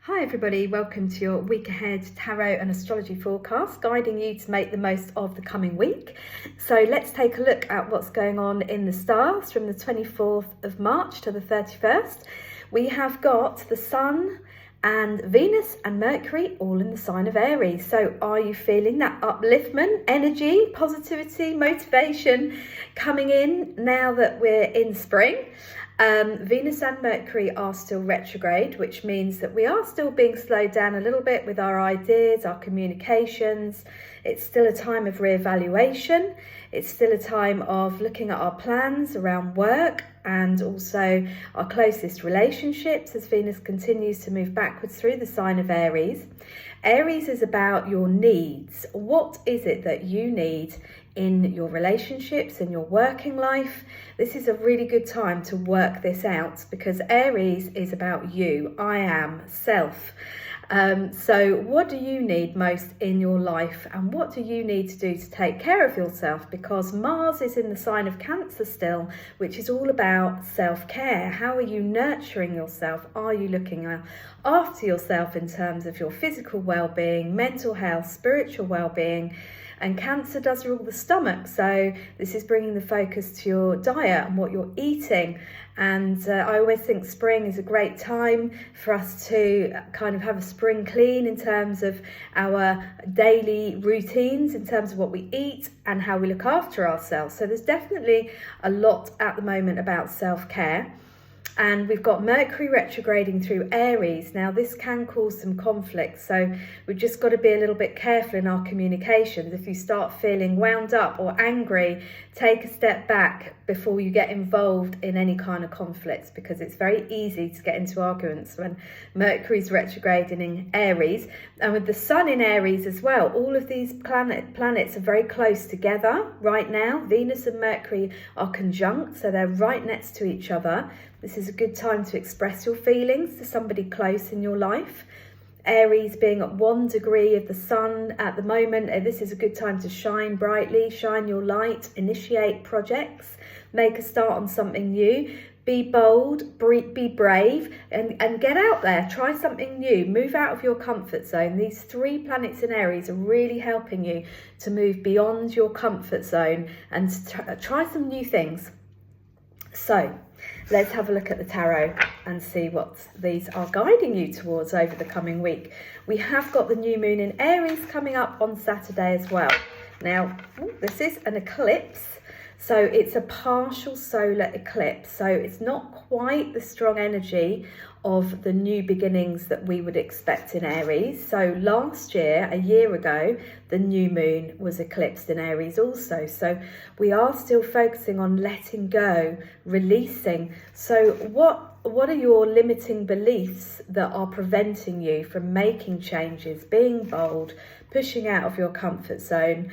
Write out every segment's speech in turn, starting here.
Hi everybody, welcome to your week ahead tarot and astrology forecast, guiding you to make the most of the coming week. So let's take a look at what's going on in the stars from the 24th of March to the 31st. We have got the Sun and Venus and Mercury all in the sign of Aries. So are you feeling that upliftment, energy, positivity, motivation coming in now that we're in spring? Venus and Mercury are still retrograde, which means that we are still being slowed down a little bit with our ideas, our communications. It's still a time of reevaluation. It's still a time of looking at our plans around work and also our closest relationships as Venus continues to move backwards through the sign of Aries. Aries is about your needs. What is it that you need in your relationships, in your working life? This is a really good time to work this out because Aries is about you, I am, self. So what do you need most in your life, and what do you need to do to take care of yourself? Because Mars is in the sign of Cancer still, which is all about self-care. How are you nurturing yourself? Are you looking after yourself in terms of your physical well-being, mental health, spiritual well-being? And Cancer does rule the stomach, so this is bringing the focus to your diet and what you're eating. And I always think spring is a great time for us to kind of have a spring clean in terms of our daily routines, in terms of what we eat and how we look after ourselves. So there's definitely a lot at the moment about self-care. And we've got Mercury retrograding through Aries. Now this can cause some conflict, so we've just got to be a little bit careful in our communications. If you start feeling wound up or angry, take a step back before you get involved in any kind of conflicts, because it's very easy to get into arguments when Mercury's retrograding in Aries. And with the Sun in Aries as well, all of these planets are very close together right now. Venus and Mercury are conjunct, so they're right next to each other. This is a good time to express your feelings to somebody close in your life. Aries being at 1 degree of the Sun at the moment, this is a good time to shine brightly, shine your light, initiate projects, make a start on something new. Be bold, be brave, and get out there. Try something new. Move out of your comfort zone. These 3 planets in Aries are really helping you to move beyond your comfort zone and try some new things. So let's have a look at the tarot and see what these are guiding you towards over the coming week. We have got the new moon in Aries coming up on Saturday as well. Now, this is an eclipse. So it's a partial solar eclipse. So it's not quite the strong energy of the new beginnings that we would expect in Aries. So last year, a year ago, the new moon was eclipsed in Aries also. So we are still focusing on letting go, releasing. So what are your limiting beliefs that are preventing you from making changes, being bold, pushing out of your comfort zone?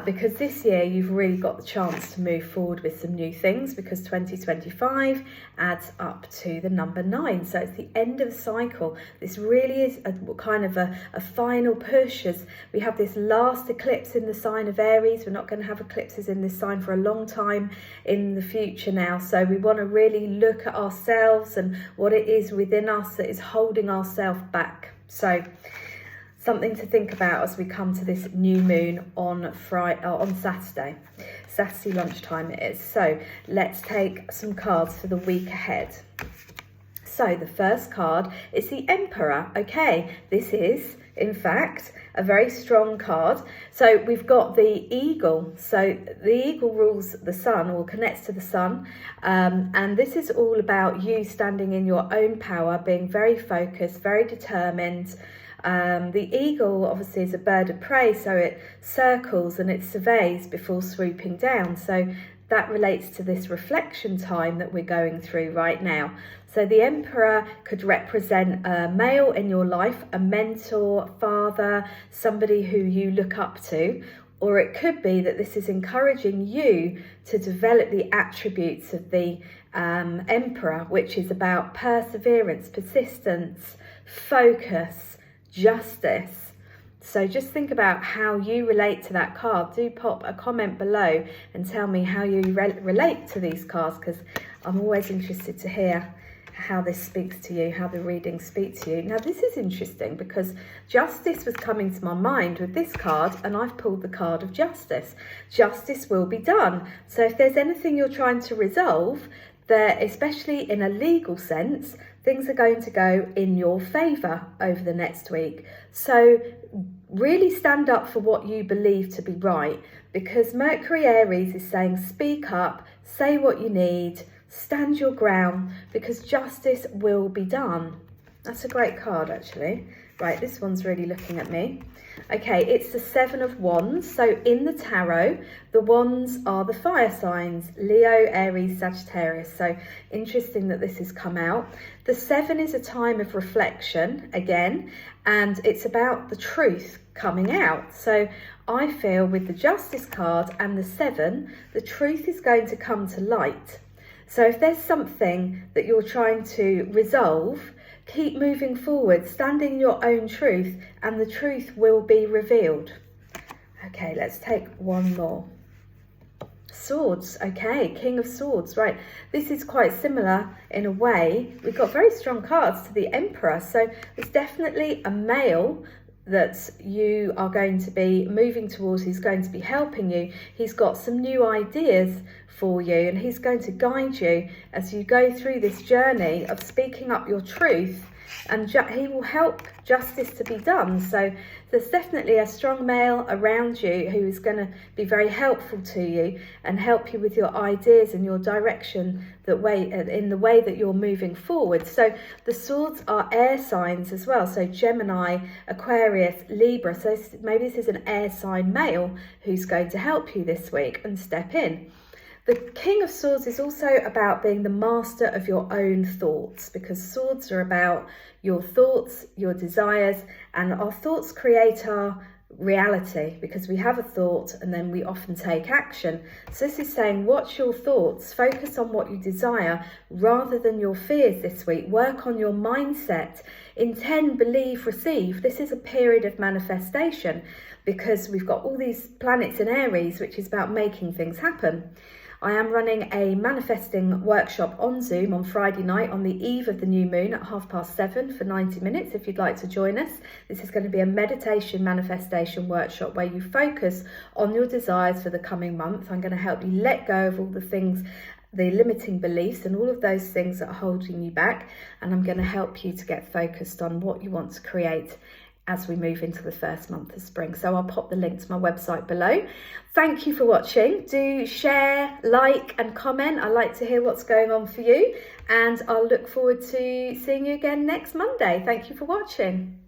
Because this year you've really got the chance to move forward with some new things, because 2025 adds up to the number 9. So it's the end of the cycle. This really is a kind of a final push as we have this last eclipse in the sign of Aries. We're not going to have eclipses in this sign for a long time in the future now. So we want to really look at ourselves and what it is within us that is holding ourselves back. So something to think about as we come to this new moon on Saturday lunchtime it is. So let's take some cards for the week ahead. So the first card is the Emperor. Okay, this is in fact a very strong card. So we've got the eagle. So the eagle rules the sun, or connects to the sun, and this is all about you standing in your own power, being very focused, very determined. The eagle obviously is a bird of prey, so it circles and it surveys before swooping down. So that relates to this reflection time that we're going through right now. So the Emperor could represent a male in your life, a mentor, father, somebody who you look up to. Or it could be that this is encouraging you to develop the attributes of the Emperor, which is about perseverance, persistence, focus, justice. So just think about how you relate to that card. Do pop a comment below and tell me how you relate to these cards, because I'm always interested to hear how this speaks to you, how the readings speak to you. Now, this is interesting because justice was coming to my mind with this card, and I've pulled the card of justice. Justice will be done. So if there's anything you're trying to resolve, there, especially in a legal sense, things are going to go in your favour over the next week. So really stand up for what you believe to be right, because Mercury Aries is saying speak up, say what you need, stand your ground, because justice will be done. That's a great card, actually. Right, this one's really looking at me. Okay, it's the Seven of Wands. So in the tarot, the wands are the fire signs, Leo, Aries, Sagittarius. So interesting that this has come out. The Seven is a time of reflection again, and it's about the truth coming out. So I feel with the Justice card and the Seven, the truth is going to come to light. So if there's something that you're trying to resolve, keep moving forward, stand in your own truth, and the truth will be revealed. Okay, let's take one more. Swords, okay, King of Swords, right. This is quite similar in a way. We've got very strong cards to the Emperor, so there's definitely a male that you are going to be moving towards. He's going to be helping you. He's got some new ideas for you, and he's going to guide you as you go through this journey of speaking up your truth, and he will help justice to be done. So there's definitely a strong male around you who is going to be very helpful to you and help you with your ideas and your direction in the way that you're moving forward. So the swords are air signs as well, so Gemini, Aquarius, Libra. So maybe this is an air sign male who's going to help you this week and step in. The King of Swords is also about being the master of your own thoughts, because swords are about your thoughts, your desires, and our thoughts create our reality, because we have a thought and then we often take action. So this is saying, watch your thoughts, focus on what you desire rather than your fears this week. Work on your mindset, intend, believe, receive. This is a period of manifestation because we've got all these planets in Aries, which is about making things happen. I am running a manifesting workshop on Zoom on Friday night on the eve of the new moon at 7:30 for 90 minutes if you'd like to join us. This is going to be a meditation manifestation workshop where you focus on your desires for the coming month. I'm going to help you let go of all the things, the limiting beliefs and all of those things that are holding you back, and I'm going to help you to get focused on what you want to create as we move into the first month of spring. So I'll pop the link to my website below. Thank you for watching. Do share, like and comment. I like to hear what's going on for you, and I'll look forward to seeing you again next Monday. Thank you for watching.